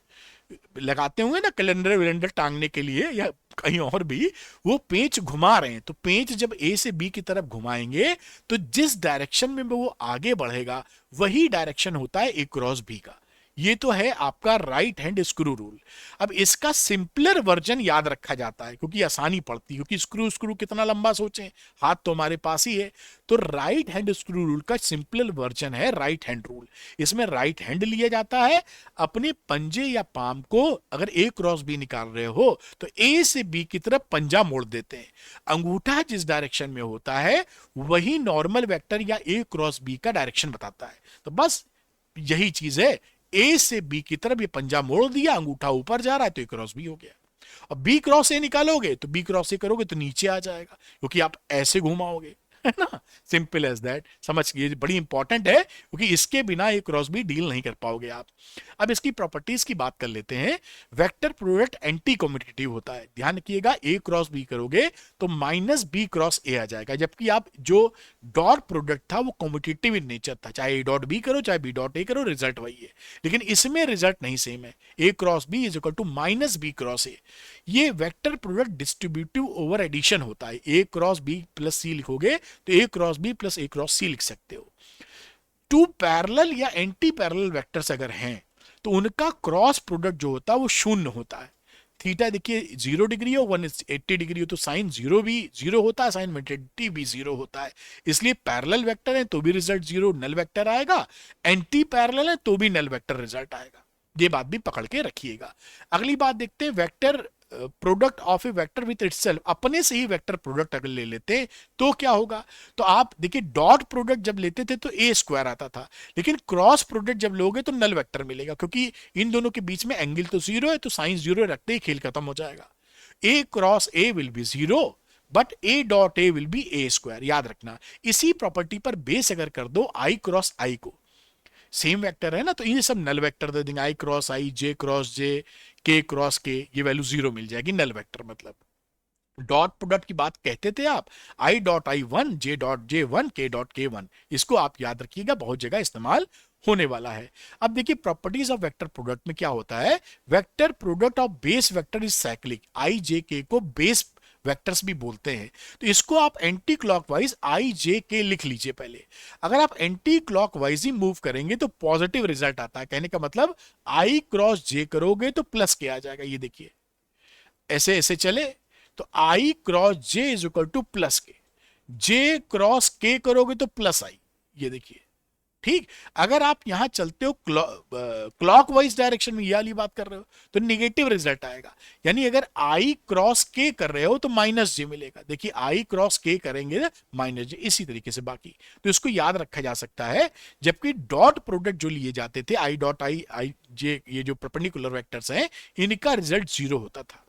लगाते होंगे ना कैलेंडर विलेंडर टांगने के लिए या कहीं और भी, वो पेंच घुमा रहे हैं। तो पेंच जब ए से बी की तरफ घुमाएंगे तो जिस डायरेक्शन में वो आगे बढ़ेगा वही डायरेक्शन होता है ए क्रॉस बी का। ये तो है आपका राइट हैंड स्क्रू रूल। अब इसका सिंपलर वर्जन याद रखा जाता है क्योंकि आसानी पड़ती है, क्योंकि स्क्रू स्क्रू कितना लंबा सोचें, हाथ तो हमारे पास ही है। तो राइट हैंड स्क्रू रूल का सिंपलर वर्जन है राइट हैंड रूल। इसमें राइट हैंड लिया जाता है, अपने पंजे या पाम को अगर ए क्रॉस बी निकाल रहे हो तो ए से बी की तरफ पंजा मोड़ देते हैं। अंगूठा जिस डायरेक्शन में होता है वही नॉर्मल वेक्टर या ए क्रॉस बी का डायरेक्शन बताता है। तो बस यही चीज है, ए से बी की तरफ ये पंजा मोड़ दिया, अंगूठा ऊपर जा रहा है तो ए क्रॉस बी हो गया। अब बी क्रॉस ए निकालोगे तो बी क्रॉस ए करोगे तो नीचे आ जाएगा क्योंकि आप ऐसे घुमाओगे, है ना, सिंपल एज दैट। समझ ये बड़ी इंपॉर्टेंट है क्योंकि इसके बिना ए क्रॉस बी डील नहीं कर पाओगे आप। अब इसकी प्रॉपर्टीज की बात कर लेते हैं। वेक्टर प्रोडक्ट एंटी कम्यूटेटिव होता है, ध्यान रखिएगा। ए क्रॉस बी करोगे तो माइनस बी क्रॉस ए आ जाएगा, जबकि आप जो डॉट प्रोडक्ट था वो कम्यूटेटिव इन नेचर था, चाहे ए डॉट बी करो चाहे बी डॉट ए करो, रिजल्ट वही है। लेकिन इसमें रिजल्ट नहीं सेम है। A cross B is equal to minus B cross A. ये vector product distributive over addition होता है। A cross B plus C लिखोगे तो A cross B plus A cross C लिख सकते हो। टू पैरेलल या एंटी पैरेलल वेक्टर्स अगर हैं तो उनका क्रॉस प्रोडक्ट जो होता है वो शून्य होता है। थीटा देखिए 0 डिग्री हो 180 डिग्री हो तो साइन जीरो भी जीरो होता है, साइन 180 भी जीरो होता है। इसलिए पैरेलल वेक्टर है तो भी रिजल्ट जीरो नल वेक्टर आएगा, एंटी पैरेलल है तो भी नल वेक्टर रिजल्ट आएगा। ये बात भी पकड़ के रखिएगा। अगली बात देखते हैं, vector product of A vector with itself. अपने से ही वेक्टर प्रोडक्ट अगर ले लेते हैं तो क्या होगा, तो आप देखिए डॉट प्रोडक्ट जब लेते थे तो ए स्क्वायर आता था, लेकिन क्रॉस प्रोडक्ट जब लोगे तो नल वेक्टर मिलेगा क्योंकि इन दोनों के बीच में एंगल तो जीरो है, तो साइन जीरो रखते ही खेल खत्म हो जाएगा। A cross A will be zero but A dot A will be A square, याद रखना। इसी प्रॉपर्टी पर बेस अगर कर दो आई क्रॉस आई को, सेम वेक्टर है ना, तो ये सब नल वेक्टर दे देंगे। आई क्रॉस आई, जे क्रॉस जे, के क्रॉस के, ये वैल्यू जीरो मिल जाएगी, नल वेक्टर मतलब। डॉट प्रोडक्ट की बात कहते थे आप, I dot I one, J dot J one, के डॉट के वन। इसको आप याद रखिएगा, बहुत जगह इस्तेमाल होने वाला है। अब देखिए प्रॉपर्टीज ऑफ वेक्टर प्रोडक्ट में क्या होता है। Vector product of base vector is cyclic. I J K को बेस वेक्टर्स भी बोलते हैं, तो इसको आप एंटी क्लॉकवाइज आई जे के लिख लीजिए पहले। अगर आप एंटी क्लॉकवाइज ही मूव करेंगे तो पॉजिटिव रिजल्ट आता है। कहने का मतलब आई क्रॉस जे करोगे तो प्लस के आ जाएगा, ये देखिए ऐसे ऐसे चले तो I cross J is equal to plus K, J cross के करोगे तो प्लस आई, ये देखिए ठीक। अगर आप यहां चलते हो क्लॉकवाइज डायरेक्शन में, ये वाली बात कर रहे हो, तो निगेटिव रिजल्ट आएगा। यानी अगर आई क्रॉस के कर रहे हो तो माइनस जे मिलेगा। देखिए आई क्रॉस के करेंगे माइनस जे, इसी तरीके से बाकी तो इसको याद रखा जा सकता है। जबकि डॉट प्रोडक्ट जो लिए जाते थे आई डॉट आई जे, ये जो परपेंडिकुलर वेक्टर्स हैं, इनका रिजल्ट जीरो होता था।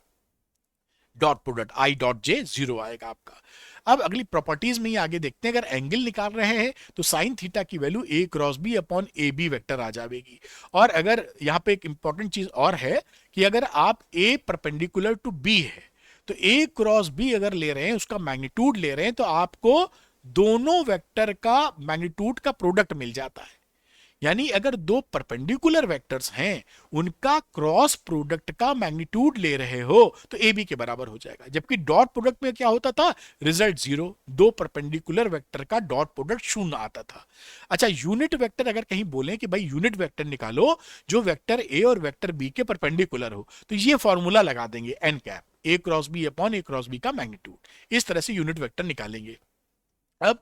Dot product I dot J zero आएगा आपका। अब अगली प्रॉपर्टीज में ही आगे देखते हैं, अगर एंगल निकाल रहे हैं तो साइन थीटा की value A cross B upon A B vector आ जाएगी। और अगर यहाँ पे एक इंपॉर्टेंट चीज और है कि अगर आप ए परपेंडिकुलर टू बी है तो ए क्रॉस बी अगर ले रहे हैं, उसका मैग्नीट्यूड ले रहे हैं, तो आपको दोनों वेक्टर का मैग्नीट्यूड का प्रोडक्ट मिल जाता है। यानी अगर दो परपेंडिकुलर वेक्टर्स हैं, उनका क्रॉस प्रोडक्ट का मैग्नीट्यूड ले रहे हो तो ए बी के बराबर हो जाएगा। जबकि डॉट प्रोडक्ट में क्या होता था, रिजल्ट जीरो, दो परपेंडिकुलर वेक्टर का डॉट प्रोडक्ट शून्य आता था। अच्छा, यूनिट वेक्टर अगर कहीं बोले कि भाई यूनिट वेक्टर निकालो जो वेक्टर ए और वेक्टर बी के परपेंडिकुलर हो, तो ये फॉर्मूला लगा देंगे N cap, A cross B upon A cross B का मैग्नीट्यूड। इस तरह से यूनिट वेक्टर निकालेंगे। अब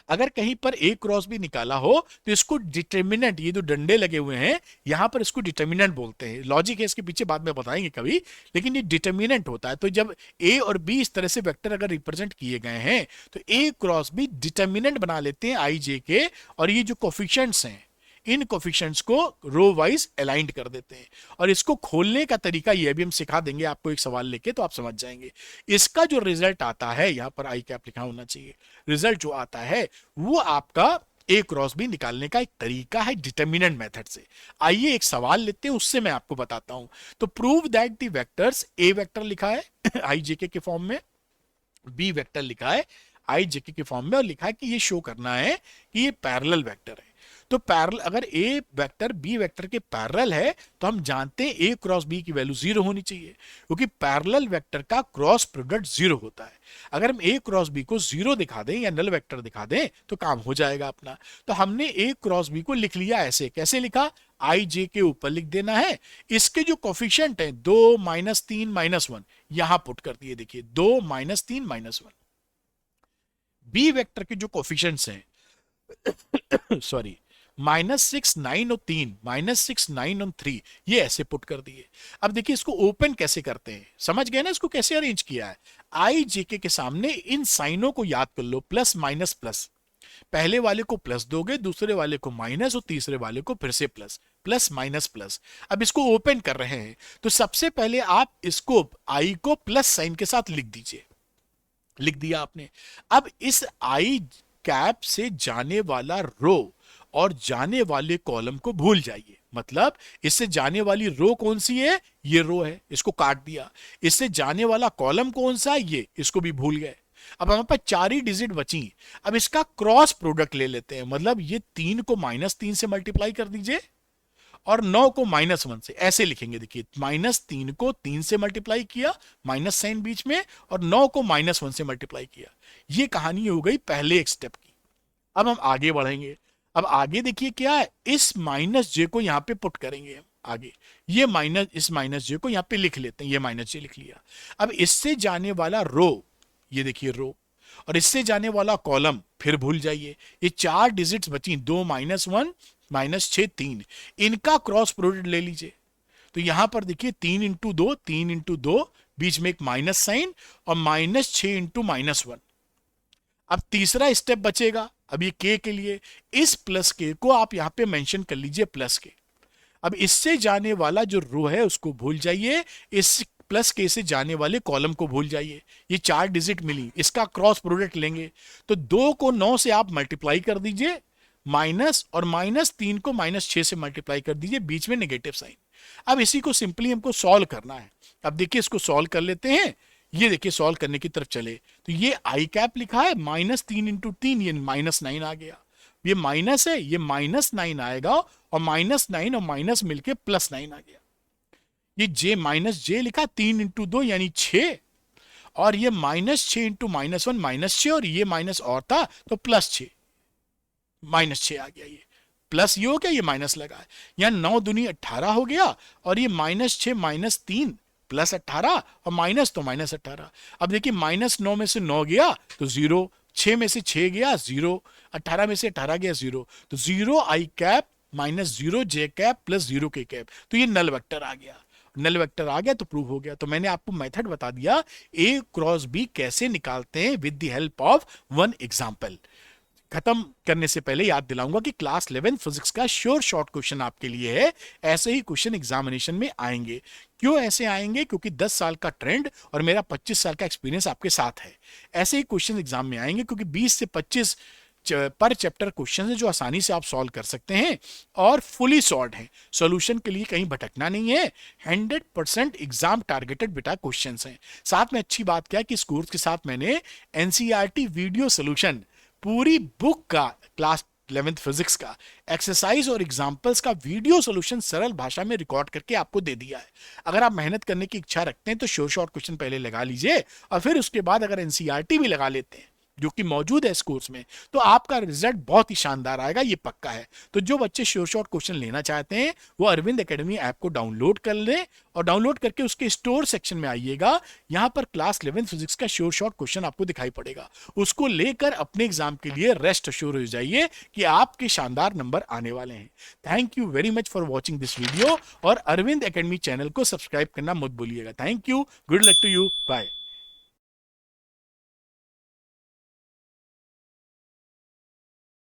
अगर कहीं पर ए क्रॉस बी निकाला हो तो इसको डिटर्मिनेंट, ये जो डंडे लगे हुए हैं यहां पर, इसको डिटर्मिनेंट बोलते हैं। लॉजिक है इसके पीछे, बाद में बताएंगे कभी, लेकिन ये डिटर्मिनेंट होता है। तो जब ए और बी इस तरह से वेक्टर अगर रिप्रेजेंट किए गए हैं तो ए क्रॉस बी डिटर्मिनेंट बना लेते हैं आई जे के, और ये जो कोफिशिएंट्स हैं इन कोफिशिएंट्स को रो वाइज अलाइंड कर देते हैं। और इसको खोलने का तरीका ये भी हम सिखा देंगे आपको एक सवाल लेके, तो आप समझ जाएंगे। इसका जो रिजल्ट आता है, यहां पर आई कैप लिखा होना चाहिए, रिजल्ट जो आता है वो आपका ए क्रॉस बी निकालने का एक तरीका है डिटर्मिनेंट मेथड से। आइए एक सवाल लेते हैं, उससे मैं आपको बताता हूं। तो prove that the vectors, A vector लिखा है आई जेके के फॉर्म में, बी वेक्टर लिखा है आई जेके के फॉर्म में, और लिखा है कि ये शो करना है कि ये पैरेलल वेक्टर है। तो पैरेलल, अगर ए वेक्टर बी वेक्टर के पैरेलल है तो हम जानते हैं ए क्रॉस बी की वैल्यू जीरो होनी चाहिए, क्योंकि पैरेलल वेक्टर का क्रॉस प्रोडक्ट जीरो होता है। अगर हम ए क्रॉस बी को जीरो दिखा दें या नल वेक्टर दिखा दें तो काम हो जाएगा अपना। तो हमने ए क्रॉस बी को लिख लिया ऐसे, कैसे लिखा, आई जे के ऊपर लिख देना है, इसके जो कोफिशिएंट है 2 -3 -1 यहां पुट कर दिए। देखिए 2 -3 -1, बी वेक्टर के जो कोफिशिएंट्स हैं सॉरी -6 9 और 3, -6 9 और 3, ये ऐसे पुट कर दिए। अब देखिए इसको ओपन कैसे करते हैं, समझ गए ना इसको कैसे अरेंज किया है। आई जेके के सामने इन साइनों को याद कर लो, प्लस माइनस प्लस, पहले वाले को प्लस दोगे, दूसरे वाले को माइनस, और तीसरे वाले को फिर से प्लस, प्लस माइनस प्लस। अब इसको ओपन कर रहे हैं तो सबसे पहले आप इसको आई को प्लस साइन के साथ लिख दीजिए, लिख दिया आपने। अब इस आई कैप से जाने वाला रो और जाने वाले कॉलम को भूल जाइए। मतलब इससे जाने वाली रो कौन सी है, ये रो है, इसको काट दिया। इससे जाने वाला कॉलम कौन सा है, ये, इसको भी भूल गए। अब हमारे पास 4 ही डिजिट बची। अब इसका क्रॉस प्रोडक्ट ले लेते हैं, मतलब ये 3 को -3 से मल्टीप्लाई कर दीजिए और 9 को -1 से, ऐसे लिखेंगे। देखिए -3 को 3 से मल्टीप्लाई किया, माइनस साइन बीच में, और 9 को -1 से मल्टीप्लाई किया। ये कहानी हो गई पहले एक स्टेप की। अब हम आगे बढ़ेंगे। अब आगे देखिए क्या है, इस माइनस जे को यहां पे पुट करेंगे हम आगे, ये माइनस, इस माइनस जे को यहां पे लिख लेते हैं, ये माइनस जे लिख लिया। अब इससे जाने वाला रो, ये देखिए रो, और इससे जाने वाला कॉलम फिर भूल जाइए। ये 4 डिजिट्स बची, 2 -1 -6 3, इनका क्रॉस प्रोडक्ट ले लीजिए। तो यहां पर देखिए 3 इंटू 2, 3 इंटू 2, बीच में एक माइनस साइन, और -6 इंटू -1। अब तीसरा स्टेप बचेगा अब ये के लिए, इस प्लस के को आप यहां पे मेंशन कर लीजिए प्लस के। अब इससे जाने वाला जो रो है उसको भूल जाइए, इस प्लस के से जाने वाले कॉलम को भूल जाइए। ये 4 डिजिट मिली, इसका क्रॉस प्रोडक्ट लेंगे तो 2 को 9 से आप मल्टीप्लाई कर दीजिए, माइनस, और -3 को -6 से मल्टीप्लाई कर दीजिए, बीच में नेगेटिव साइन। अब इसी को सिंपली हमको सॉल्व करना है। अब देखिए इसको सॉल्व कर लेते हैं। ये देखिए सॉल्व करने की तरफ चले तो ये आई कैप लिखा है, -3 इंटू 3, ये -9 आ गया। ये माइनस है, ये -9 आएगा, और -9 और माइनस मिलके +9 आ गया। ये जे माइनस जे लिखा, 3 इंटू 2 यानी 6, और ये -6 इंटू -1 -6, और ये माइनस और था तो +6, -6 आ गया। ये प्लस ये हो गया, ये माइनस लगा है, यहां 9 दूनी 18 हो गया, और ये -6 -3 +18, और माइनस तो -18। अब देखिए -9 में से 9 गया तो 0, 6 में से 6 गया 0, 18 में से 18 गया 0, तो 0 आई कैप -0 जे कैप +0 के कैप, तो ये नल वेक्टर आ गया। नल वेक्टर आ गया तो प्रूव हो गया। तो मैंने आपको मेथड बता दिया ए क्रॉस बी कैसे निकालते हैं with the help of one example. खत्म करने से पहले याद दिलाऊंगा कि क्लास 11 फिजिक्स का श्योर शॉर्ट क्वेश्चन आपके लिए है। ऐसे ही क्वेश्चन एग्जामिनेशन में आएंगे। क्यों ऐसे आएंगे? क्योंकि 10 साल का ट्रेंड और मेरा 25 साल का एक्सपीरियंस आपके साथ है। ऐसे ही क्वेश्चन एग्जाम में आएंगे क्योंकि 20 से 25 पर चैप्टर क्वेश्चन है जो आसानी से आप सॉल्व कर सकते हैं और फुली सॉल्व हैं। सॉल्यूशन के लिए कहीं भटकना नहीं है। 100% एग्जाम टारगेटेड बेटा क्वेश्चंस हैं। साथ में अच्छी बात क्या है कि इस कोर्स के साथ मैंने एनसीईआरटी वीडियो सॉल्यूशन पूरी बुक का क्लास 11th फिजिक्स का एक्सरसाइज और एग्जांपल्स का वीडियो सॉल्यूशन सरल भाषा में रिकॉर्ड करके आपको दे दिया है। अगर आप मेहनत करने की इच्छा रखते हैं तो श्योर शॉर्ट क्वेश्चन पहले लगा लीजिए और फिर उसके बाद अगर एनसीईआरटी भी लगा लेते हैं जो कि मौजूद है इस कोर्स में, तो आपका रिजल्ट बहुत ही शानदार आएगा, ये पक्का है। तो जो बच्चे श्योर शॉर्ट क्वेश्चन लेना चाहते हैं वो अरविंद एकेडमी ऐप को डाउनलोड कर लें और डाउनलोड करके उसके स्टोर सेक्शन में आइएगा। यहां पर क्लास 11 फिजिक्स का श्योर शॉर्ट क्वेश्चन आपको दिखाई पड़ेगा। उसको लेकर अपने एग्जाम के लिए रेस्ट अश्योर हो जाइए कि आपके शानदार नंबर आने वाले हैं। Thank you very much for watching this video और अरविंद एकेडमी चैनल को सब्सक्राइब करना मत भूलिएगा। Thank you, good luck to you, bye.